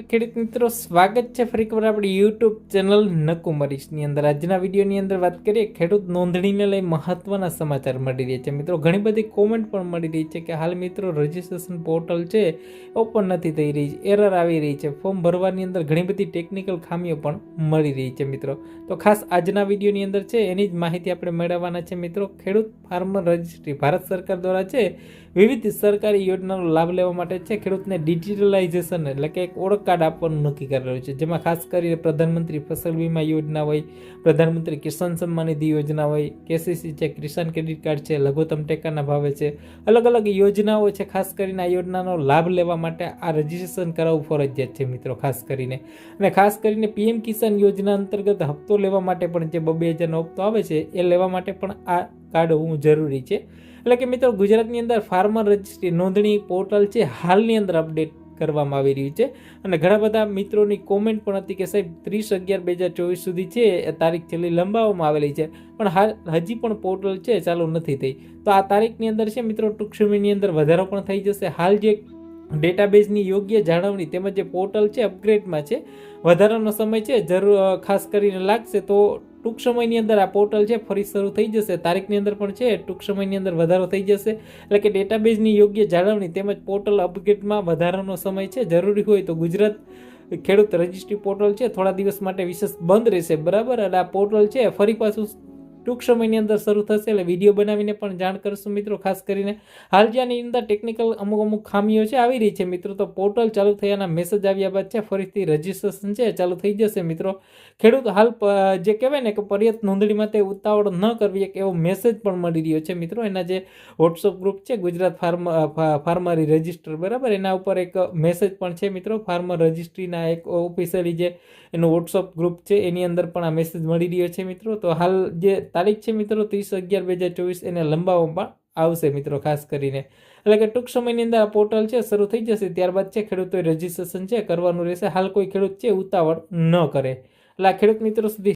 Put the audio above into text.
ખેડૂત મિત્રો, સ્વાગત છે ફરી એકવાર આપણી યુટ્યુબ ચેનલ નકુમરીશની અંદર. આજના વિડીયોની અંદર વાત કરીએ ખેડૂત નોંધણીને લઈ મહત્વના સમાચાર મળી રહ્યા છે. મિત્રો ઘણી બધી કોમેન્ટ પણ મળી રહી છે કે હાલ મિત્રો રજિસ્ટ્રેશન પોર્ટલ છે ઓપન નથી થઈ રહી, એરર આવી રહી છે, ફોર્મ ભરવાની અંદર ઘણી બધી ટેકનિકલ ખામીઓ પણ મળી રહી છે. મિત્રો તો ખાસ આજના વિડીયોની અંદર છે એની જ માહિતી આપણે મેળવવાના છે. મિત્રો ખેડૂત ફાર્મર રજિસ્ટ્રી ભારત સરકાર દ્વારા છે વિવિધ સરકારી યોજનાનો લાભ લેવા માટે છે ખેડૂતને ડિજિટલાઇઝેશન એટલે કે એક ઓળખ કાર્ડ આપવાનું નક્કી કરેલું છે, જેમાં ખાસ કરીને પ્રધાનમંત્રી ફસલ વીમા યોજના હોય, પ્રધાનમંત્રી કિસાન સન્માન નિધિ યોજના હોય, કેસીસી છે, કિસાન ક્રેડિટ કાર્ડ છે, લઘુત્તમ ટેકાના ભાવે છે, અલગ અલગ યોજનાઓ છે. ખાસ કરીને આ યોજનાનો લાભ લેવા માટે આ રજિસ્ટ્રેશન કરાવવું ફરજિયાત છે મિત્રો, ખાસ કરીને. અને ખાસ કરીને પીએમ કિસાન યોજના અંતર્ગત હપ્તો લેવા માટે પણ જે 2,000નો હપ્તો આવે છે એ લેવા માટે પણ આ કાર્ડ હોવું જરૂરી છે. એટલે કે મિત્રો ગુજરાતની અંદર ફાર્મર રજિસ્ટ્રી નોંધણી પોર્ટલ છે હાલની અંદર અપડેટ કરવામાં આવી રહ્યું છે. અને ઘણા બધા મિત્રોની કોમેન્ટ પણ હતી કે સાહેબ 30/11/2024 સુધી છે એ તારીખ છેલ્લી લંબાવવામાં આવેલી છે, પણ હાલ હજી પણ પોર્ટલ છે ચાલુ નથી થઈ. તો આ તારીખની અંદર છે મિત્રો ટૂંક સમયની અંદર વધારો પણ થઈ જશે. હાલ જે ડેટાબેઝની યોગ્ય જાળવણી તેમજ જે પોર્ટલ છે અપગ્રેડમાં છે, વધારાનો સમય છે જરૂર ખાસ કરીને લાગશે. તો ટૂંક સમયની અંદર આ પોર્ટલ છે ફરી શરૂ થઈ જશે. તારીખની અંદર પણ છે ટૂંક સમયની અંદર વધારો થઈ જશે. એટલે કે ડેટાબેઝની યોગ્ય જાળવણી તેમજ પોર્ટલ અપગ્રેડમાં વધારાનો સમય છે જરૂરી હોય તો ગુજરાત ખેડૂત રજિસ્ટ્રી પોર્ટલ છે થોડા દિવસ માટે વિશેષ બંધ રહેશે, બરાબર. અને આ પોર્ટલ છે ફરી પાછું ટૂંક સમયની અંદર શરૂ થશે, એટલે વિડીયો બનાવીને પણ જાણ કરશું મિત્રો. ખાસ કરીને હાલ જે આની અંદર ટેકનિકલ અમુક ખામીઓ છે આવી રહી છે મિત્રો. તો પોર્ટલ ચાલુ થયાના મેસેજ આવ્યા બાદ છે ફરીથી રજિસ્ટ્રેશન છે ચાલુ થઈ જશે મિત્રો. ખેડૂત હાલ જે કહેવાય ને કે પર્યાપ્ત નોંધણી માટે ઉતાવળ ન કરવી એક એવો મેસેજ પણ મળી રહ્યો છે મિત્રો. એના જે વોટ્સઅપ ગ્રુપ છે ગુજરાત ફાર્મરી રજિસ્ટર, બરાબર, એના ઉપર એક મેસેજ પણ છે મિત્રો. ફાર્મર રજિસ્ટ્રીના એક ઓફિશિયલી જે એનું વોટ્સઅપ ગ્રુપ છે એની અંદર પણ આ મેસેજ મળી રહ્યો છે મિત્રો. તો હાલ જે તારીખ છે મિત્રો 30/11/2024 એને લંબાવવામાં આવશે મિત્રો, ખાસ કરીને. એટલે કે ટૂંક સમયની અંદર આ પોર્ટલ છે શરૂ થઈ જશે. ત્યારબાદ છે ખેડૂતોએ રજિસ્ટ્રેશન છે કરવાનું રહેશે. હાલ કોઈ ખેડૂત છે ઉતાવળ ન કરે. એટલે આ ખેડૂત મિત્રો સુધી